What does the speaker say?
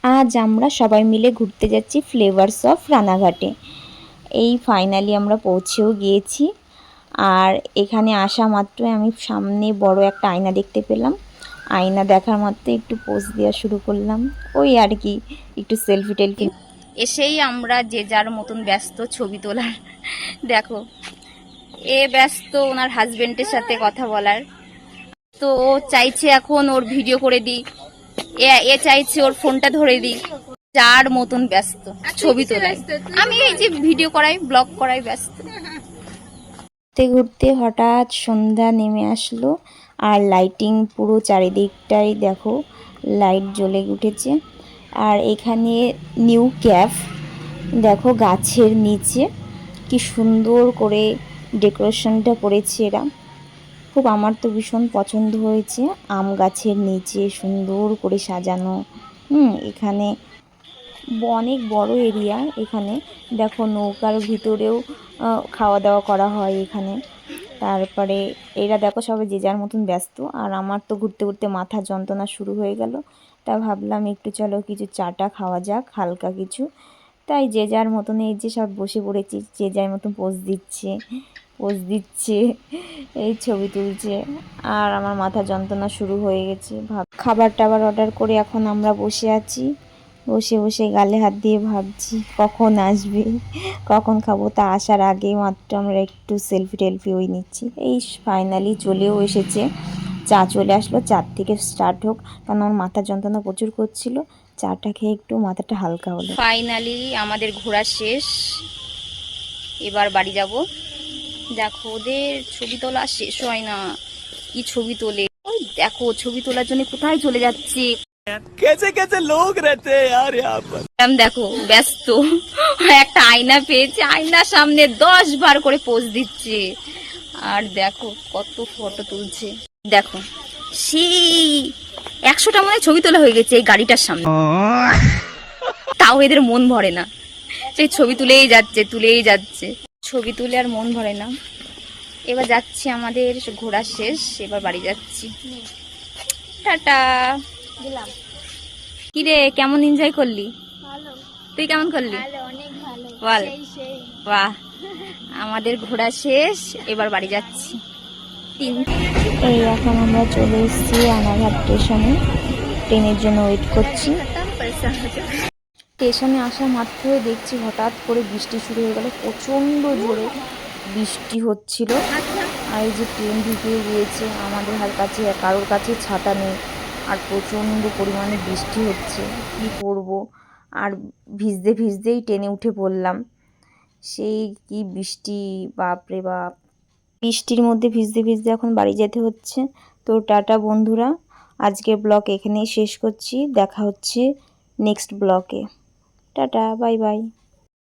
আজ আমরা সবাই মিলে ঘুরতে যাচ্ছি ফ্লেভারস অফ রানাঘাটে। এই ফাইনালি আমরা পৌঁছেও গিয়েছি। আর এখানে আসা মাত্রই আমি সামনে বড় একটা আয়না দেখতে পেলাম। আয়না দেখার মাত্র একটু পোজ দেওয়া শুরু করলাম, ওই আর কি, একটু সেলফি টেলফি। এসেই আমরা যে যার মতন ব্যস্ত ছবি তোলার। দেখো, এ ব্যস্ত ওনার হাজবেন্ডের সাথে কথা বলার, তো ও চাইছে এখন ওর ভিডিও করে দিই, এ চাইছে ওর ফোনটা ধরে দিই। যার মতন ব্যস্ত ছবি তোলাই, আমি এই যে ভিডিও করাই, ব্লগ করাই ব্যস্ত। ঘুরতে ঘুরতে হঠাৎ সন্ধ্যা নেমে আসলো, আর লাইটিং পুরো চারিদিকটাই দেখো লাইট জ্বলে উঠেছে। আর এখানে নিউ ক্যাফ, দেখো গাছের নিচে কি সুন্দর করে ডেকোরেশনটা করেছে এরা। খুব আমার তো ভীষণ পছন্দ হয়েছে, আম গাছের নিচে সুন্দর করে সাজানো। এখানে অনেক বড় এরিয়া। এখানে দেখো নৌকার ভিতরেও খাওয়া দাওয়া করা হয় এখানে। তারপরে এরা দেখো সবাই যে যার মতন ব্যস্ত, আর আমার তো ঘুরতে ঘুরতে মাথা যন্ত্রণা শুরু হয়ে গেল। তা ভাবলাম একটু চলো কিছু চাটা খাওয়া যাক, হালকা কিছু। তাই যে যার মতন এই যে সব বসে পড়েছি, যে যার মতন পোজ দিচ্ছে, এই ছবি তুলছে। আর আমার মাথা যন্ত্রণা শুরু হয়ে গেছে। খাবার টাবার অর্ডার করে এখন আমরা বসে আছি। বসে বসে গালে হাত দিয়ে ভাবছি কখন আসবে, কখন খাবো। তা আসার আগে মাত্র আমরা একটু সেলফি টেলফি ওই নিচ্ছি। এই ফাইনালি চলেও এসেছে, চা চলে আসলো। 4 থেকে স্টার্ট হোক, কারণ আমার মাথা যন্ত্রণা প্রচুর করছিল। চাটা খেয়ে একটু মাথাটা হালকা হলো। ফাইনালি আমাদের ঘোরা শেষ, এবার বাড়ি যাব। দেখো ওদের ছবি তোলা শেষ হয় না, কি ছবি তোলে। ওই দেখো ছবি তোলার জন্য কোথায় চলে যাচ্ছে। कैसे कैसे लोग रहते हैं यार यहाँ पर। দেখো ব্যস্ত, একটা আয়না পেয়েছে, আয়নার সামনে 10 বার করে পোজ দিচ্ছে। আর দেখো কত ফটো তুলছে। দেখো সেই 100টা মনে ছবি তোলা হয়ে গেছে এই গাড়িটার সামনে, তাও এদের মন ভরে না। সেই ছবি তুলেই যাচ্ছে, ছবি তুলে আর মন ভরে না। এবার যাচ্ছি, আমাদের ঘোরা শেষ, এবার বাড়ি যাচ্ছি। টাটা। কিরে কেমন এনজয় করলি? তুই কেমন করলি? বল। বাহ, আমাদের ঘোরা শেষ, এবার বাড়ি যাচ্ছি। এই এখন আমরা চলে এসেছি রানাঘাট স্টেশনে, ট্রেনের জন্য ওয়েট করছি। স্টেশনে আসা মাত্রই দেখছি হঠাৎ করে বৃষ্টি শুরু হয়ে গেল, প্রচণ্ড জোরে বৃষ্টি হচ্ছিল। আর এই যে ট্রেন ঢুকে গিয়েছে, আমাদের কাছে কারোর কাছে ছাতা নেই, আর প্রচণ্ড পরিমাণে বৃষ্টি হচ্ছে, কি করব। আর ভিজতে ভিজতেই ট্রেনে উঠে পড়লাম। সেই কি বৃষ্টি, বাপরে বাপ। বৃষ্টির মধ্যে ভিজতে ভিজতে এখন বাড়ি যেতে হচ্ছে। তো টাটা বন্ধুরা, আজকের ব্লগ এখানেই শেষ করছি। দেখা হচ্ছে নেক্সট ব্লগে। Tata, bye bye.